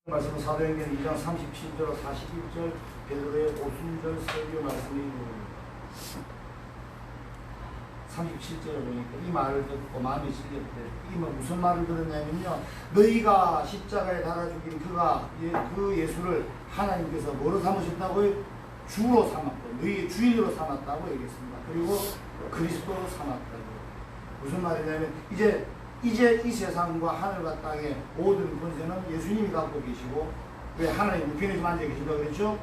말씀은 사도행전 2장 37절 41절 베드로의 오순절 설교 말씀이 37절에 보니까 이 말을 듣고 마음이 찔렸대. 이 무슨 말을 들었냐면요, 너희가 십자가에 달아 죽인 그 예수를 하나님께서 뭐로 삼으셨다고요? 주로 삼았고 너희의 주인으로 삼았다고 얘기했습니다. 그리고 그리스도로 삼았다고. 무슨 말이냐면 이제 이 세상과 하늘과 땅의 모든 권세는 예수님이 갖고 계시고, 왜 하나님 우편에 좀 앉아 계신다고 그랬죠?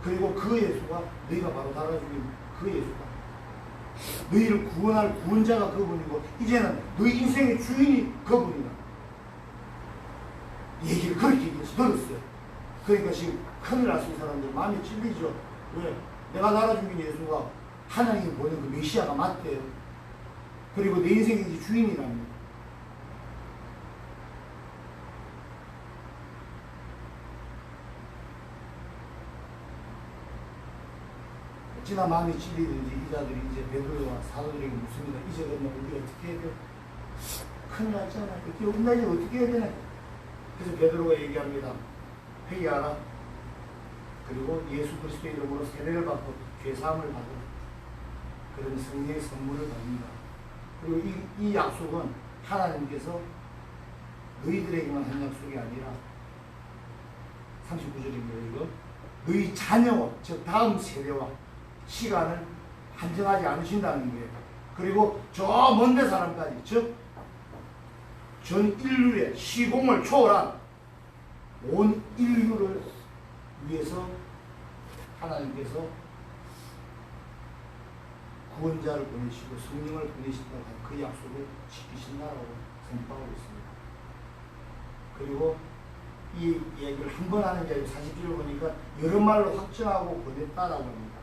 그리고 그 예수가 너희가 바로 달아 죽인 그 예수가 너희를 구원할 구원자가 그분이고, 이제는 너희 인생의 주인이 그분이다. 얘기를 그렇게 얘기해서 들었어요. 그러니까 지금 큰일 났을 사람들 마음이 찔리죠. 왜? 내가 달아 죽인 예수가 하나님이 보낸 그 메시아가 맞대요. 그리고 내 인생의 이제 주인이랍니다. 어찌나 마음이 찔리든지 이 자들이 이제 베드로와 사도들에게 묻습니다. 이제 그러면 우리가 어떻게 해야 돼? 큰일 났잖아. 이렇게 우리가 이제 어떻게 해야 되나? 그래서 베드로가 얘기합니다. 회개하라. 그리고 예수 그리스도의 이름으로 세례를 받고 죄사함을 받으라. 그런 성령의 선물을 받는다. 그리고 이 약속은 하나님께서 너희들에게만 한 약속이 아니라 39절입니다. 이거 너희 자녀와 즉 다음 세대와 시간을 한정하지 않으신다는 거예요. 그리고 저 먼데 사람까지, 즉 전 인류의 시공을 초월한 온 인류를 위해서 하나님께서 구원자를 보내시고 성령을 보내신다고 그 약속을 지키신다라고 선포하고 있습니다. 그리고 이 얘기를 한 번 하는 게 아니고 40절을 보니까 여러 말로 확정하고 보냈다라고 합니다.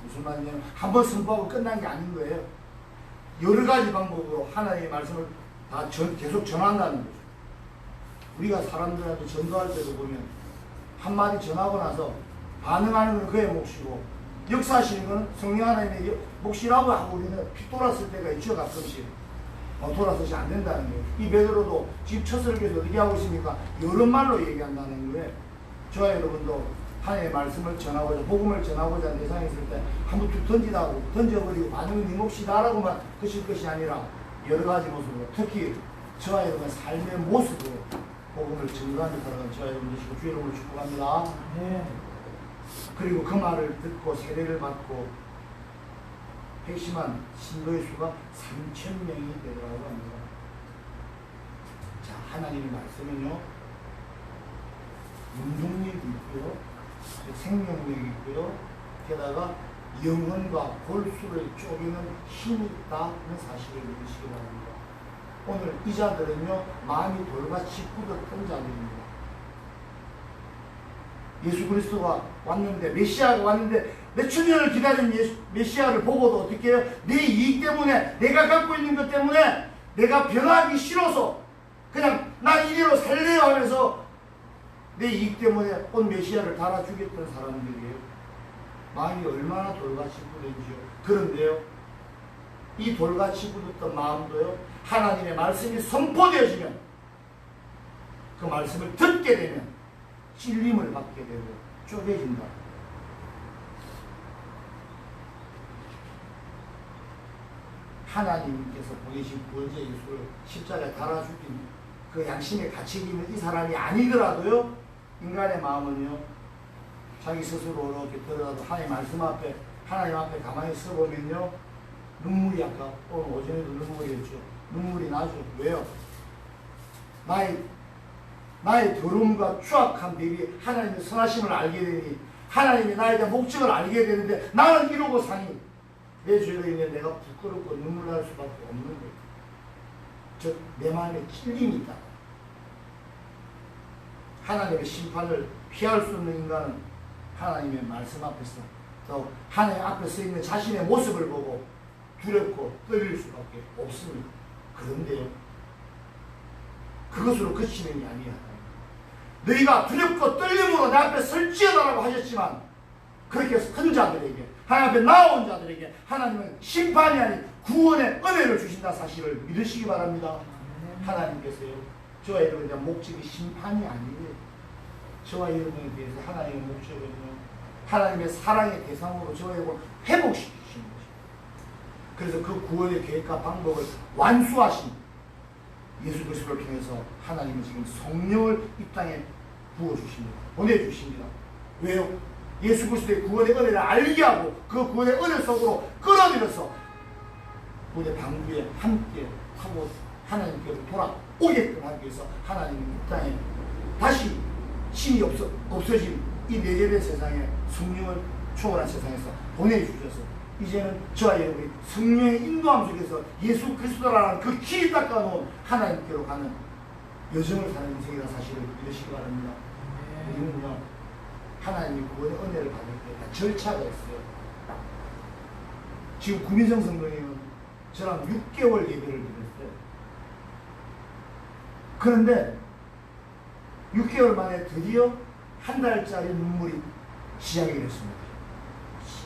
무슨 말이냐면 한 번 선포하고 끝난 게 아닌 거예요. 여러 가지 방법으로 하나님의 말씀을 다 계속 전한다는 거죠. 우리가 사람들한테 전도할 때도 보면 한마디 전하고 나서 반응하는 건 그의 몫이고 역사하시는 건 성령 하나님의 몫이라고 하고 우리는 피 돌았을 때가 있죠. 가끔씩 돌아서지 안 된다는 거예요. 이 베드로도 지금 첫 설교에서 어떻게 하고 있습니까? 여러 말로 얘기한다는 거예요. 저와 여러분도 하나님의 말씀을 전하고자, 복음을 전하고자 대상에 있을 때 한번 툭 던져버리고 반응은 네 몫이다라고만 그칠 것이 아니라 여러 가지 모습으로, 특히 저와 여러분의 삶의 모습으로 복음을 전하는 사람은 저와 여러분 되시고 주의 이름으로 축복합니다. 네. 그리고 그 말을 듣고 세례를 받고 핵심한 신도의 수가 3,000명이 되더라고 합니다. 자, 하나님의 말씀은요, 운동력이 있고요, 생명력이 있고요, 게다가 영혼과 골수를 쪼개는 힘이 있다는 사실을 믿으시기 바랍니다. 오늘 이 자들은요, 마음이 돌같이 굳었던 자들입니다. 예수 그리스도가 왔는데, 메시아가 왔는데 몇천 년을 기다린 메시아를 보고도 어떻게 해요? 내 이익 때문에, 내가 갖고 있는 것 때문에 내가 변하기 싫어서 그냥 나 이대로 살래요 하면서 내 이익 때문에 온 메시아를 달아주겠던 사람들이에요. 마음이 얼마나 돌같이 굳은지요. 그런데요, 이 돌같이 굳었던 마음도요, 하나님의 말씀이 선포되어지면, 그 말씀을 듣게 되면 찔림을 받게 되고 쪼개진다. 하나님께서 보내신 구원자 예수를 십자가에 달아 죽인 그 양심의 가책이 있는 이 사람이 아니더라도요, 인간의 마음은요, 자기 스스로 이렇게 들어도 하나님 말씀 앞에, 하나님 앞에 가만히 서보면요, 눈물이 아까 오늘 오전에도 눈물이었죠. 눈물이 나죠. 왜요? 나의 더러움과 추악한 대비 하나님의 선하심을 알게 되니, 하나님이 나에 대한 목적을 알게 되는데 나는 이러고 사니 내 죄로 인해 내가 부끄럽고 눈물 날 수밖에 없는 거예요. 즉 내 마음에 찔림이 있다. 하나님의 심판을 피할 수 있는 인간은 하나님의 말씀 앞에서, 또 하나님 앞에 서 있는 자신의 모습을 보고 두렵고 떨릴 수밖에 없습니다. 그런데요, 그것으로 그치는 게 아니야. 너희가 두렵고 떨림으로 내 앞에 설지어다라고 하셨지만, 그렇게 큰 자들에게, 하나님 앞에 나온 자들에게 하나님은 심판이 아닌 구원의 은혜를 주신다 사실을 믿으시기 바랍니다. 하나님께서요, 저와 여러분의 목적이 심판이 아니에요. 저와 여러분에 대해서 하나님의 목적은요, 하나님의 사랑의 대상으로 저와 여러분을 회복시키시는 것입니다. 그래서 그 구원의 계획과 방법을 완수하신 예수 그리스도를 통해서 하나님은 지금 성령을 이 땅에 부어주십니다. 보내주십니다. 왜요? 예수 그리스도의 구원의 은혜를 알게 하고 그 구원의 은혜 속으로 끌어들여서 구원의 방주에 함께 하고 하나님께로 돌아오게끔 하기 위해서 하나님은 이 땅에 다시 신이 없어진 이 내재된 세상에 성령을 초월한 세상에서 보내주셔서 이제는 저와 여러분이 성령의 인도함 속에서 예수 그리스도라는 그 길이 닦아놓은 하나님께로 가는 여정을 사는 인생이라는 사실을 믿으시기 바랍니다. 우리는요, 하나님이 구원의 은혜를 받을 때 다 절차가 있어요. 지금 구민성 성도님은 저랑 6개월 예배를 드렸어요. 그런데 6개월 만에 드디어 한 달짜리 눈물이 시작이 됐습니다.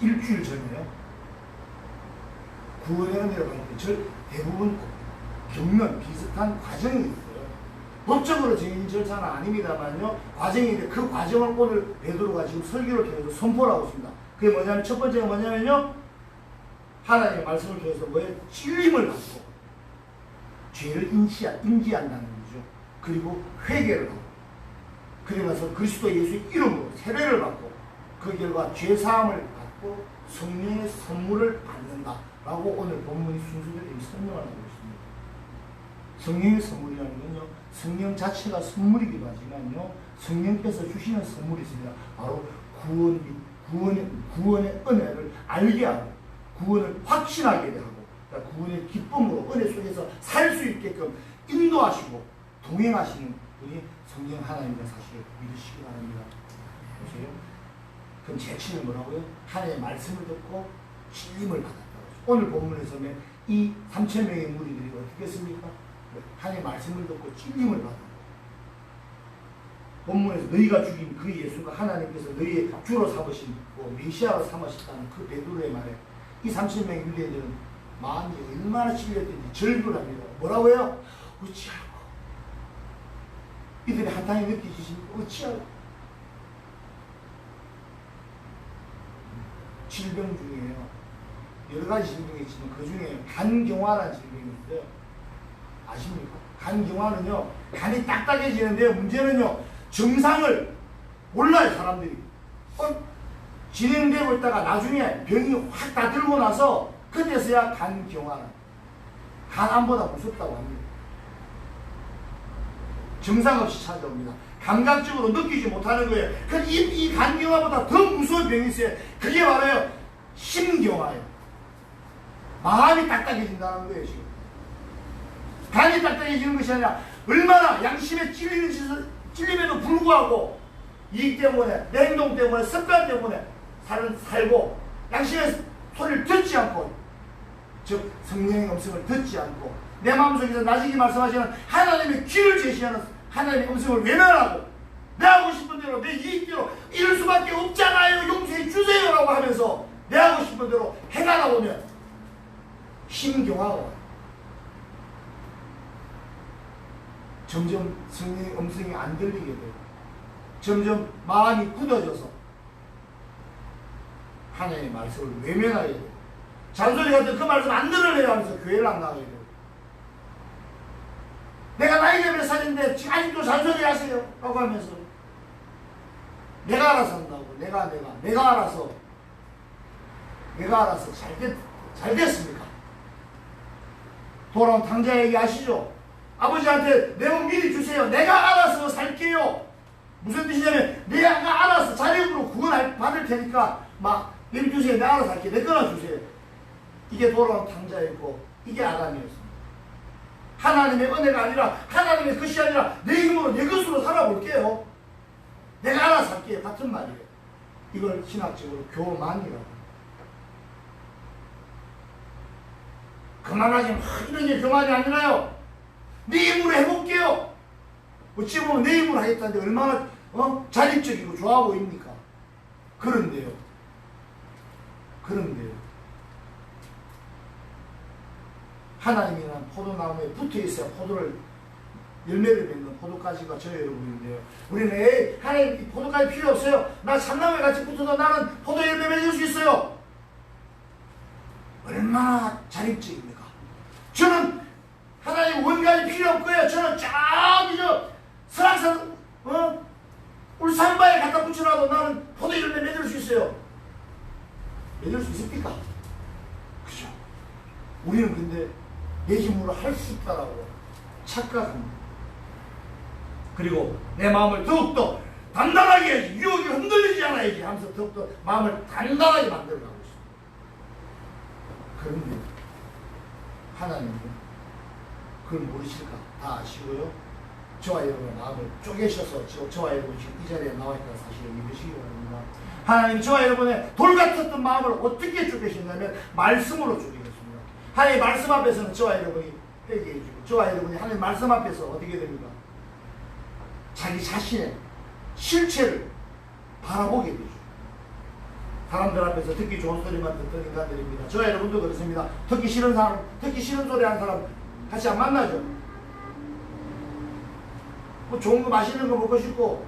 일주일 전에요. 구원의 은혜를 받을 때 대부분 겪는 비슷한 과정이 있어요. 법적으로 정해진 절차는 아닙니다만요, 과정인데 그 과정을 오늘 베드로가 지금 설교를 통해서 선포를 하고 있습니다. 그게 뭐냐면, 첫 번째가 뭐냐면요, 하나님의 말씀을 통해서 뭐예요? 찔림을 받고 죄를 인지한다는 거죠. 그리고 회개를 하고, 그러면서 그리스도 예수의 이름으로 세례를 받고, 그 결과 죄사함을 받고 성령의 선물을 받는다 라고 오늘 본문이 순서대로 설명을 하고 있습니다. 성령의 선물이라는 건요, 성령 자체가 선물이기도 하지만요, 성령께서 주시는 선물이 있습니다. 바로 구원의 은혜를 알게 하고 구원을 확신하게 하고, 그러니까 구원의 기쁨으로 은혜 속에서 살 수 있게끔 인도하시고 동행하시는 분이 성령 하나님의 사실을 믿으시기 바랍니다. 보세요. 그럼 제7은 뭐라고요? 하나님의 말씀을 듣고 찔림을 받았다고. 오늘 본문에서는 이 3,000명의 무리들이 어떻게 했습니까? 하나님의 말씀을 듣고 찔림을 받았다. 본문에서 너희가 죽인 그 예수가 하나님께서 너희의 주로 삼으신 메시아로 삼으셨다는 그 베드로의 말에 이 3,000명의 유대인들은 마음이 얼마나 찔렸든지 절규합니다. 뭐라고요? 어찌하고 이들이 한탕에 느끼시십니까? 어찌하고 질병 중에요, 여러 가지 질병이 있지만 그 중에 간경화라는 질병이 있어요. 아십니까? 간경화는요, 간이 딱딱해지는데요, 문제는요, 정상을 몰라요. 사람들이 진행되고 있다가 나중에 병이 확 다 들고 나서 그때서야 간경화는 간암보다 무섭다고 합니다. 정상 없이 찾아옵니다. 감각적으로 느끼지 못하는 거예요. 이 간경화보다 더 무서운 병이 있어요. 그게 바로요, 심경화예요. 마음이 딱딱해진다는 거예요. 지금 간이 딱딱해지는 것이 아니라 얼마나 양심에 찔림에도 불구하고 이익 때문에, 내 행동 때문에, 습관 때문에 살고 양심의 소리를 듣지 않고, 즉 성령의 음성을 듣지 않고 내 마음속에서 나중에 말씀하시는 하나님의 귀를 제시하는 하나님의 음성을 외면하고 내 하고 싶은 대로, 내 이익대로 이럴 수밖에 없잖아요, 용서해 주세요 라고 하면서 내 하고 싶은 대로 행하다 보면 심경화가 점점 성령의 음성이 안 들리게 돼요. 점점 마음이 굳어져서 하나님의 말씀을 외면하게 돼요. 잔소리 같은 그 말씀 안 들으려고 하면서 교회를 안 나가게 돼요. 내가 나이가 몇 살인데 아직도 잔소리 하세요 라고 하면서 내가 알아서 한다고, 내가 알아서 잘 됐습니까? 돌아온 탕자 얘기 아시죠? 아버지한테 내 몸 미리 주세요. 내가 알아서 살게요. 무슨 뜻이냐면 내가 알아서 자력으로 구원 받을 테니까 막 미리 주세요. 내가 알아서 할게. 내 거나 주세요. 이게 돌아온 탕자였고 이게 아담이었습니다. 하나님의 은혜가 아니라, 하나님의 것이 아니라 내 힘으로, 내 것으로 살아볼게요. 내가 알아서 할게요. 같은 말이에요. 이걸 신학적으로 교만이라고. 그만하지 마. 이런 게 교만이 아니라요, 내 힘으로 해볼게요. 어찌 보면 내 힘으로 하겠다는데 얼마나 자립적이고 좋아 보입니까? 그런데요, 하나님이란 포도나무에 붙어 있어야 포도를 열매를 맺는 포도가지가 저 여러분인데요. 우리는 에이 하나님 포도가지 필요 없어요. 나 참나무에 같이 붙어도 나는 포도 열매 맺을 수 있어요. 얼마나 자립적입니까? 저는 하나님 원가지 필요 없고요. 저는 저기 저 설악산 울산바에 갖다 붙여놔도 나는 포도 열매 맺을 수 있어요. 맺을 수 있습니까? 그죠? 우리는 근데 내 힘으로 할 수 있다라고 착각합니다. 그리고 내 마음을 더욱더 단단하게 해야지, 유혹이 흔들리지 않아야지 하면서 더욱더 마음을 단단하게 만들어가고 있습니다. 그런데 하나님은 그걸 모르실까? 다 아시고요. 저와 여러분의 마음을 쪼개셔서 저와 여러분이 지금 이 자리에 나와있다는 사실을 믿으시기 바랍니다. 하나님이 저와 여러분의 돌 같았던 마음을 어떻게 쪼개셨냐면 말씀으로 쪼개셨습니다. 하나님의 말씀 앞에서는 저와 여러분이 회개해주고, 저와 여러분이 하나님의 말씀 앞에서 어떻게 됩니까? 자기 자신의 실체를 바라보게 되죠. 사람들 앞에서 듣기 좋은 소리만 듣던 인간들입니다. 저와 여러분도 그렇습니다. 듣기 싫은 사람, 듣기 싫은 소리 하는 사람 같이 안 만나죠. 뭐 좋은 거 맛있는 거 먹고 싶고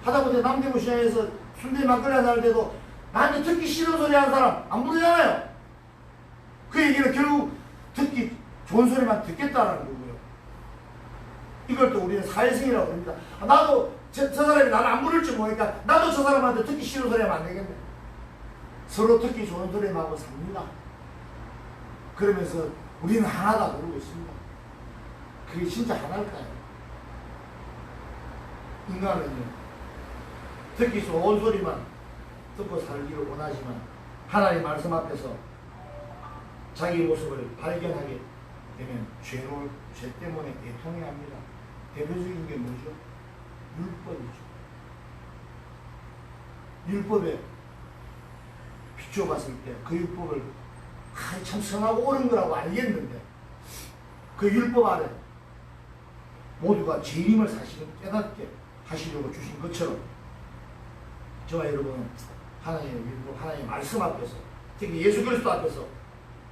하다못해 남대문 시장에서 순대 막걸리 한잔 할 때도 나한테 듣기 싫은 소리 하는 사람 안 부르잖아요. 그 얘기는 결국 듣기 좋은 소리만 듣겠다라는 거고요. 이걸 또 우리는 사회성이라고 합니다. 나도 저 사람이 나를 안 부를 줄 모르니까 나도 저 사람한테 듣기 싫은 소리 하면 안 되겠네. 서로 듣기 좋은 소리만 하고 삽니다. 그러면서 우리는 하나다 그러고 있습니다. 그게 진짜 하나일까요? 인간은요, 듣기 좋은 소리만 듣고 살기를 원하지만 하나님 말씀 앞에서 자기 모습을 발견하게 되면 죄 때문에 애통해야 합니다. 대표적인 게 뭐죠? 율법이죠. 율법에 비춰봤을 때 그 율법을 참 선하고 옳은 거라고 알겠는데 그 율법 아래 모두가 죄임을 사실은 깨닫게 하시려고 주신 것처럼 저와 여러분은 하나님의 율법, 하나님의 말씀 앞에서, 특히 예수 그리스도 앞에서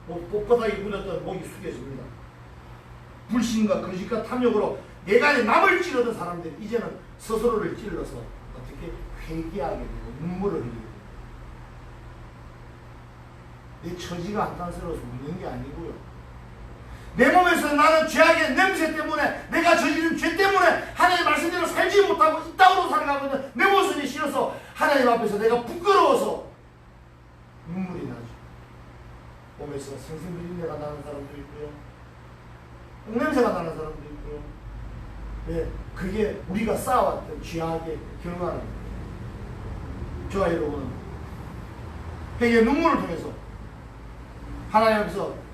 뻣뻣하게 굳었던 목이 숙여집니다. 불신과 거짓과 탐욕으로 내가 남을 찌르던 사람들이 이제는 스스로를 찔러서 어떻게 회개하게 되고 눈물을 흘리게 됩니다. 내 처지가 안타스러워서 웃는 게 아니고요. 내 몸에서 나는 죄악의 냄새 때문에, 내가 저지른 죄 때문에 하나님의 말씀대로 살지 못하고 이 땅으로 살아가고 있는 내 모습이 싫어서 하나님 앞에서 내가 부끄러워서 눈물이 나죠. 몸에서 생생비린내가 나는 사람도 있고요, 똥냄새가 나는 사람도 있고요. 네, 그게 우리가 쌓아왔던 죄악의 결과입니다. 저와 여러분은 회개의 눈물을 통해서 하나님 앞에서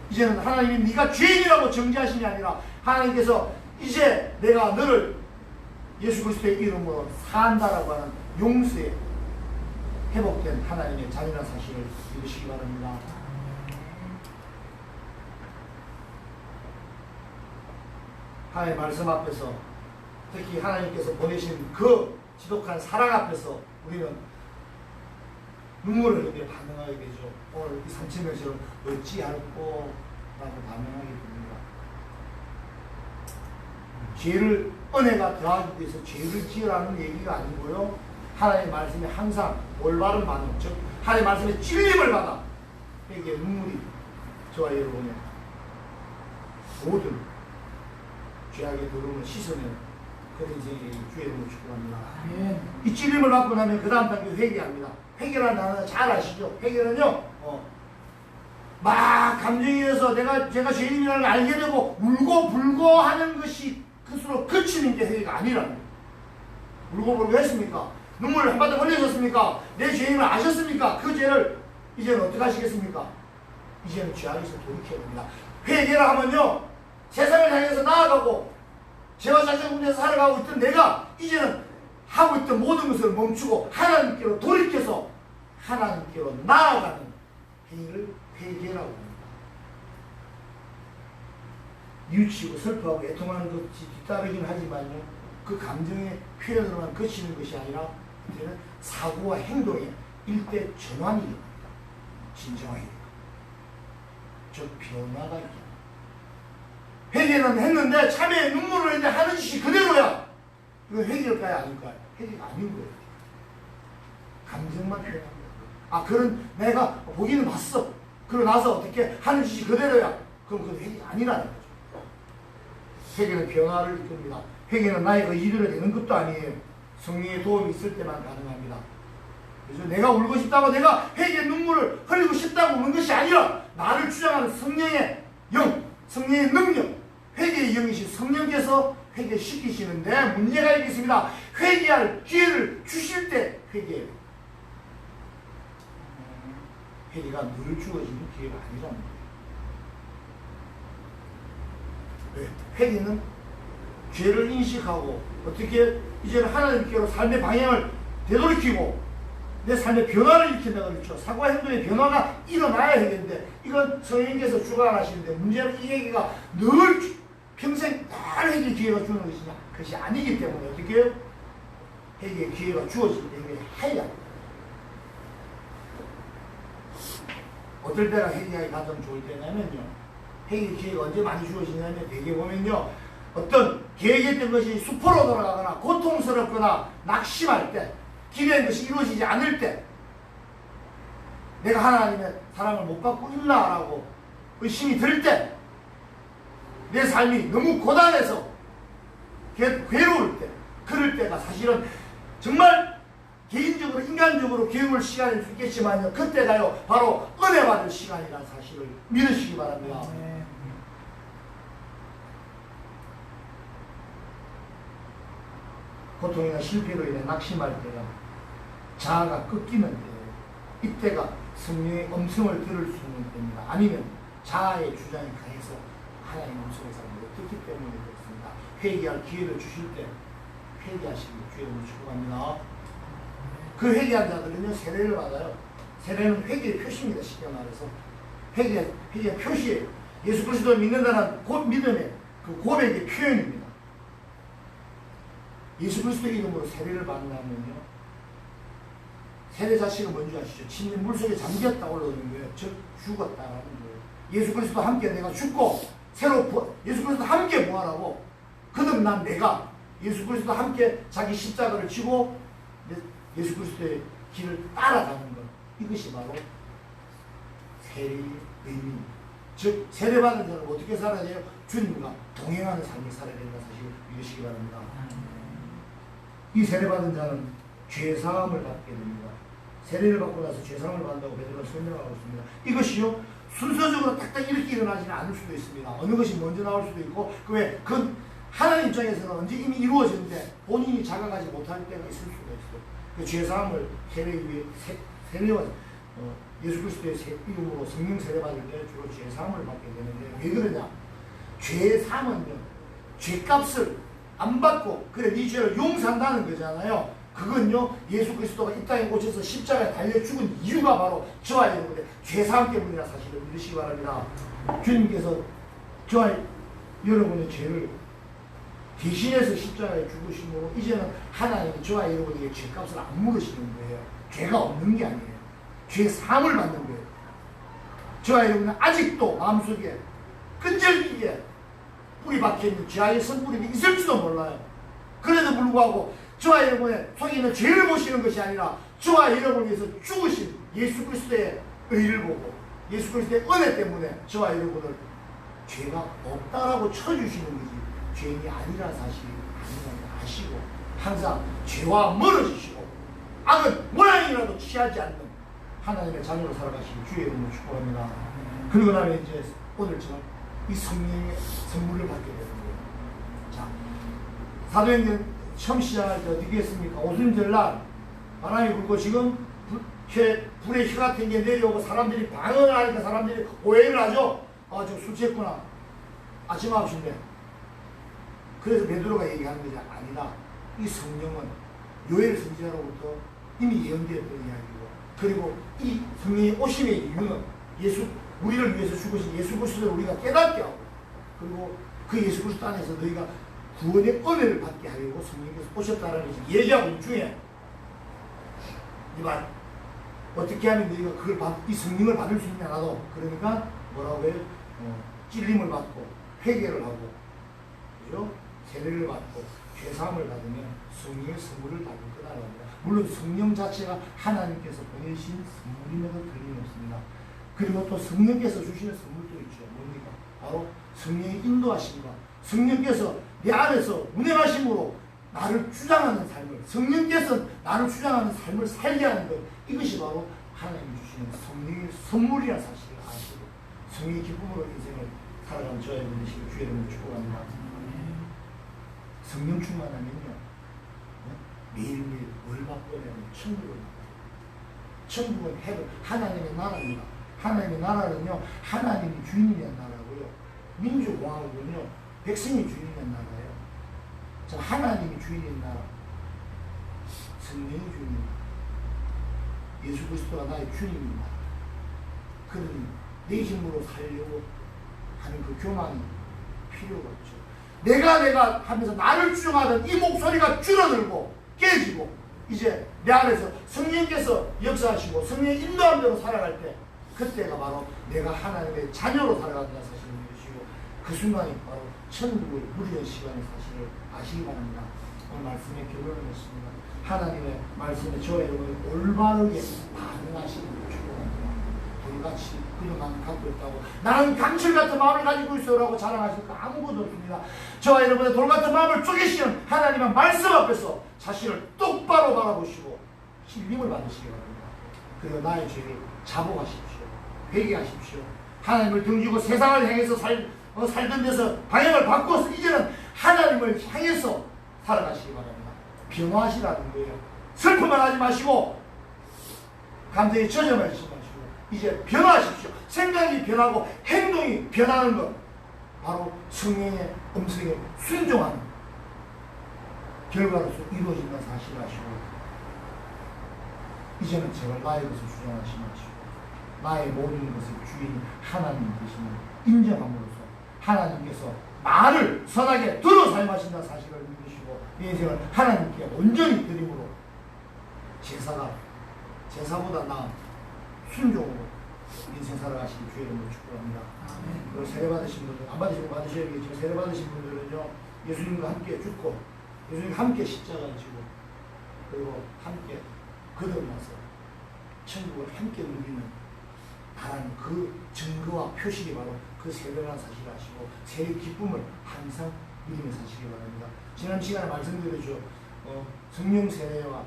이제는 하나님이 네가 죄인이라고 정죄하신 게 아니라 하나님께서 이제 내가 너를 예수 그리스도의 이름으로 사한다라고 하는 용서에 회복된 하나님의 자녀라는 사실을 믿으시기 바랍니다. 하나님의 말씀 앞에서, 특히 하나님께서 보내신 그 지독한 사랑 앞에서 우리는 눈물을 흘리며 반응하게 되죠. 오늘 이 삼천명처럼 어찌할꼬 라고 반응하게 됩니다. 죄를, 은혜가 더하기 위해서 죄를 지으라는 얘기가 아니고요, 하나님의 말씀에 항상 올바른 반응, 즉 하나님의 말씀에 찔림을 받아 회개의 눈물이 저와 여러분의 모든 죄악의 더러움을 씻어내는 그런 인생의 주의 이름으로 축복합니다. 이 찔림을 받고 나면 그 다음 단계 회개합니다. 회개라는 단어는 잘 아시죠? 회개는요, 막 감정이 돼서 제가 죄인이라는 걸 알게 되고 울고 불고 하는 것이 그수로 그치는 게 회개가 아니라는 거예요. 울고 불고 했습니까? 눈물을 한바탕 흘리셨습니까? 내 죄인을 아셨습니까? 그 죄를 이제는 어떻게 하시겠습니까? 이제는 죄악에서 돌이켜야 됩니다. 회개를 하면요, 세상을 향해서 나아가고 죄와 자신 군대에서 살아가고 있던 내가 이제는 하고 있던 모든 것을 멈추고 하나님께로 돌이켜서 하나님께로 나아가는 행위를 회개라고 합니다. 뉘우치고 슬퍼하고 애통하는 것이 뒤따르긴 하지만요, 그 감정의 표현으로만 그치는 것이 아니라 이제는 사고와 행동에 일대 전환이 일어납니다. 진정하게 됩니다. 즉 변화가 있게 합니다. 회개는 했는데 참회의 눈물을 흘리는데 하는 짓이 그대로야. 이건 회개일까요? 아닐까요? 회개가 아닌 거예요. 감정만 표현합니다. 아, 그런 내가 보기는 봤어. 그러고 나서 어떻게 하는 짓이 그대로야. 그럼 그건 회개가 아니라는 거죠. 회개는 변화를 이끕니다. 회개는 나의 의지대로 되는 것도 아니에요. 성령의 도움이 있을 때만 가능합니다. 그래서 내가 울고 싶다고 내가 회개의 눈물을 흘리고 싶다고 우는 것이 아니라 나를 주장하는 성령의 영, 성령의 능력, 회개의 영이신 성령께서 회개시키시는데 문제가 있겠습니다. 회개할 기회를 주실 때 회개해요. 회개가 늘 주어지는 기회가 아니라는 거예요. 왜? 회개는 죄를 인식하고 어떻게 이제는 하나님께로 삶의 방향을 되돌이키고 내 삶의 변화를 일으킨다고 그랬죠. 사고와 행동의 변화가 일어나야 되겠는데 이건 성령께서 주관하시는데 문제는 이 얘기가 늘 평생 늘 회개의 기회가 주는 것이냐? 그것이 아니기 때문에 어떻게 해요? 회개의 기회가 주어질 때 회개해야 합니다. 어떨 때가 회개하기 가장 좋을 때냐면요. 회개의 기회가 언제 많이 주어지냐면 대개 보면요. 어떤 계획했던 것이 수포로 돌아가거나 고통스럽거나 낙심할 때 기대한 것이 이루어지지 않을 때 내가 하나님의 사랑을 못 받고 있나라고 의심이 들 때 내 삶이 너무 고단해서 괴로울 때 그럴 때가 사실은 정말 개인적으로 인간적으로 괴로울 시간일 수 있겠지만요. 그때가요 바로 은혜 받을 시간이라는 사실을 믿으시기 바랍니다. 고통이나 실패로 인해 낙심할 때야 자아가 꺾이는 때예요. 이때가 성령의 음성을 들을 수 있는 때입니다. 아니면 자아의 주장이 강해서 하나님의 음성을 잘 못 듣기 때문에 그렇습니다. 회개할 기회를 주실 때 회개하시길 주의 이름으로 축복합니다. 그 회개한 자들은요 세례를 받아요. 세례는 회개의 표시입니다. 쉽게 말해서 회개의 표시예요. 예수 그리스도를 믿는다는 믿음의 그 고백의 표현입니다. 예수 그리스도의 이름으로 세례를 받는다면요 세례 자식은 뭔지 아시죠? 침이 물속에 잠겼다 올라오는 거예요. 즉 죽었다라는 거예요. 예수 그리스도 함께 내가 죽고 예수 그리스도 함께 부활하고 거듭난 내가 예수 그리스도 함께 자기 십자가를 지고 예수 그리스도의 길을 따라가는 것, 이것이 바로 세례의 의미입니다. 즉 세례받은 자는 어떻게 살아야 돼요? 주님과 동행하는 삶을 살아야 된다는 사실을 믿으시기 바랍니다. 이 세례받은 자는 죄사함을 받게 됩니다. 세례를 받고 나서 죄사함을 받는다고 베드로가 설명하고 있습니다. 이것이요 순서적으로 딱딱 이렇게 일어나지는 않을 수도 있습니다. 어느 것이 먼저 나올 수도 있고 그 하나님 입장에서는 언제 이미 이루어졌는데 본인이 자각하지 못할 때가 있을 수가 있어요. 그 죄사함을 세례와 예수 그리스도의 이름으로 성령 세례받을 때 주로 죄사함을 받게 되는데 왜 그러냐? 죄사함은요 죄값을 안 받고 그래 네 죄를 용서한다는 거잖아요. 그건요 예수 그리스도가 이 땅에 오셔서 십자가에 달려 죽은 이유가 바로 저와 여러분의 죄사함 때문이라 사실을 믿으시기 바랍니다. 주님께서 저와 여러분의 죄를 대신해서 십자가에 죽으심으로 이제는 하나님이 저와 여러분에게 죄값을 안 물으시는 거예요. 죄가 없는 게 아니에요. 죄 사함을 받는 거예요. 저와 여러분은 아직도 마음속에 끈질기게 뿌리 박혀있는 죄의 선뿌림이 있을지도 몰라요. 그래도 불구하고 저와 여러분의 속에 있는 죄를 보시는 것이 아니라 저와 여러분을 위해서 죽으신 예수 그리스도의 의를 보고 예수 그리스도의 은혜 때문에 저와 여러분을 죄가 없다라고 쳐주시는 거지 죄인이 아니라는 사실이 아니라는 아시고 항상 죄와 멀어지시고 악은 모양이라도 취하지 않는 하나님의 자녀로 살아가시기 주의 이름으로 축복합니다. 그리고 나면 이제 오늘처럼 이 성령의 선물을 받게 되는 거예요. 자, 사도행전 처음 시작할 때 어떻게 했습니까? 오순절날 바람이 불고 지금 불의 혀 같은 게 내려오고 사람들이 방언을 하니까 사람들이 오해를 하죠. 아, 저 술 취했구나. 아침 9시인데. 그래서 베드로가 얘기하는 것이 아니다. 이 성령은 요엘 선지자로부터 이미 예언되었던 이야기고 그리고 이 성령이 오심의 이유는 우리를 위해서 죽으신 예수 그리스도를 우리가 깨닫게 하고 그리고 그 예수 그리스도 안에서 너희가 구원의 은혜를 받게 하려고 성령께서 오셨다는 것을 얘기하고 있는 중에 이 말 어떻게 하면 너희가 이 성령을 받을 수 있냐 나도 그러니까 뭐라고 해요? 찔림을 받고 회개를 하고, 그죠? 세례를 받고 죄사함을 받으면 성령의 선물을 받을 거라고 합니다. 물론 성령 자체가 하나님께서 보내신 선물임에도 틀림없습니다. 그리고 또 성령께서 주시는 선물도 있죠. 뭡니까? 바로 성령의 인도하심과 성령께서 내 안에서 운행하심으로 나를 주장하는 삶을, 성령께서 나를 주장하는 삶을 살게 하는 것, 이것이 바로 하나님이 주시는 성령의 선물이라는 사실을 아시고 성령의 기쁨으로 인생을 살아가는 저와 여러분 되시길 주의 이름으로 축복합니다. 성령 충만하면요, 매일매일 뭘 맛보냐면 천국을 맛보아요. 천국은 헤븐, 하나님의 나라입니다. 하나님의 나라는요, 하나님이 주인이란 나라고요, 민주공화국은요, 백성이 주인이란 나라예요. 자, 하나님이 주인인 나라, 성령이 주인입니다. 예수 그리스도가 나의 주인입니다. 그러니 내 힘으로 살려고 하는 그 교만이 필요가 없죠. 내가 하면서 나를 주장하던 이 목소리가 줄어들고 깨지고, 이제 내 안에서 성령께서 역사하시고 성령의 인도한 대로 살아갈 때, 그때가 바로 내가 하나님의 자녀로 살아간다는 사실을 믿으시고, 그 순간이 바로 천국을 누리는 시간의 사실을 아시기 바랍니다. 오늘 말씀의 결론을 냈습니다. 하나님의 말씀에 저와 여러분이 올바르게 반응하시는 축복합니다. 돌같이 그녀만 갖고 있다고 나는 강철 같은 마음을 가지고 있어라고 자랑하실 거 아무것도 없습니다. 저와 여러분의 돌 같은 마음을 쪼개시는 하나님의 말씀 앞에서 자신을 똑바로 바라보시고 힐림을 받으시기 바랍니다. 그리고 나의 죄를 자복하십시오. 회개하십시오. 하나님을 등지고 세상을 향해서 살던 데서 방향을 바꾸어서 이제는 하나님을 향해서 살아가시기 바랍니다. 변화하시라는 거예요. 슬픔만 하지 마시고 감정에 젖어마시지 마시고 이제 변화하십시오. 생각이 변하고 행동이 변하는 것, 바로 성령의 음성에 순종하는 결과로서 이루어진다는 사실을 아시고, 이제는 제발 나의 것을 주장하지 마시고 나의 모든 것의 주인이 하나님 되심을 인정함으로써 하나님께서 말을 선하게 들어 사용하신다는 사실을 믿으시고 이 인생을 하나님께 온전히 드림으로 제사보다 나은 순종으로 인생 살아가시기 주의 이름으로 축복합니다. 그리고 세례 받으신 분들, 안 받으시면 받으셔야겠지만 세례 받으신 분들은요, 예수님과 함께 죽고 예수님과 함께 십자가에 지고 그리고 함께 거듭나서 천국을 함께 누리는 바라는 그 증거와 표식이 바로 그 세례라는 사실을 아시고 세례 기쁨을 항상 누리며 사시기 바랍니다. 지난 시간에 말씀드렸죠. 성령 세례와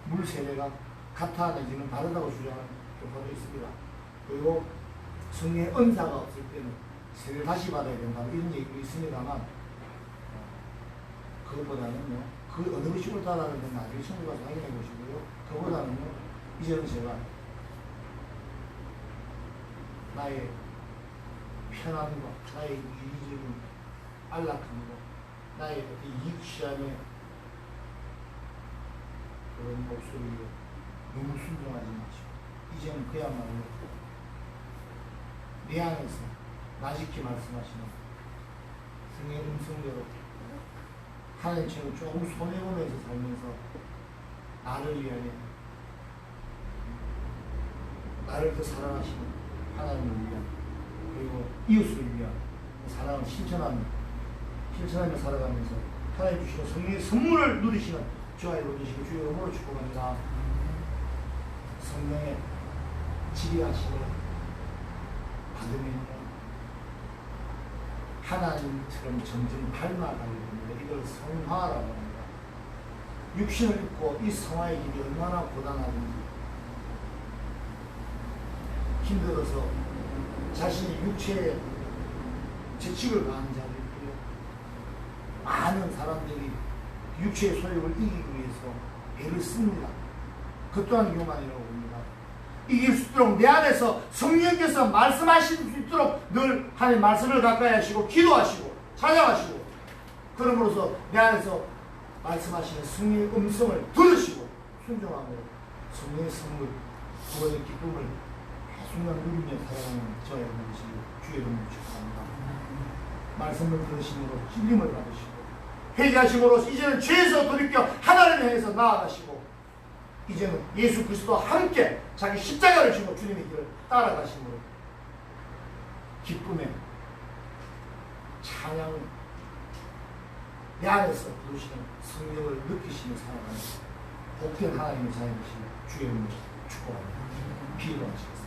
물 세례가 같아 내지는 다르다고 주장하는 교파도 있습니다. 그리고 성령의 은사가 없을 때는 세례를 다시 받아야 된다 이런 얘기도 있습니다만, 그것보다는요, 그 어느 것이 옳다라는 건 나중에 천국 가서 확인해 보시고요. 그보다는요, 이제는 제가 나의 편함과 나의 이기적인 안락함과 나의 이익 취함의 그런 목소리에 너무 순종하지 마시고 이제는 그야말로 내 안에서 나직히 말씀하시는 성의 음성대로 하나님처럼 조금 손해보면서 살면서 나를 위하여 나를 더 사랑하시는 하나님을 위한, 그리고 이웃을 위한 사랑을 실천하며 살아가면서 하나님 주시는 성령의 선물을 누리시는 저와 여러분 되시고 주의 이름으로 축복합니다. 성령의 지배하심을 받으면요, 하나님처럼 점점 닮아가게 됩니다. 이걸 성화라고 합니다. 육신을 입고 이 성화의 길이 얼마나 고단하든지 힘들어서 자신의 육체에 재치를 가한 자도 있고요, 많은 사람들이 육체의 소욕을 이기기 위해서 애를 씁니다. 그 또한 교만이라고 봅니다. 이길 수 있도록 내 안에서 성령께서 말씀하실 수 있도록 늘 하나님 말씀을 가까이 하시고 기도하시고 찬양하시고, 그러므로서 내 안에서 말씀하시는 성령의 음성을 들으시고 순종하고 성령의 선물, 구원의 기쁨을 순간 누리며 살아가는 저의 여러분이시고 주의 이름으로 축복합니다. 말씀을 들으심으로 찔림을 받으시고 회개하심으로 이제는 죄에서 돌이켜 하나님을 향해서 나아가시고, 이제는 예수 그리스도와 함께 자기 십자가를 지고 주님의 길을 따라가심으로 기쁨에 찬양 내 안에서 부르시는 성령을 느끼시며 살아가는 복된 하나님의 자녀이신 주의 이름으로 축복합니다. 기도하시겠습니다.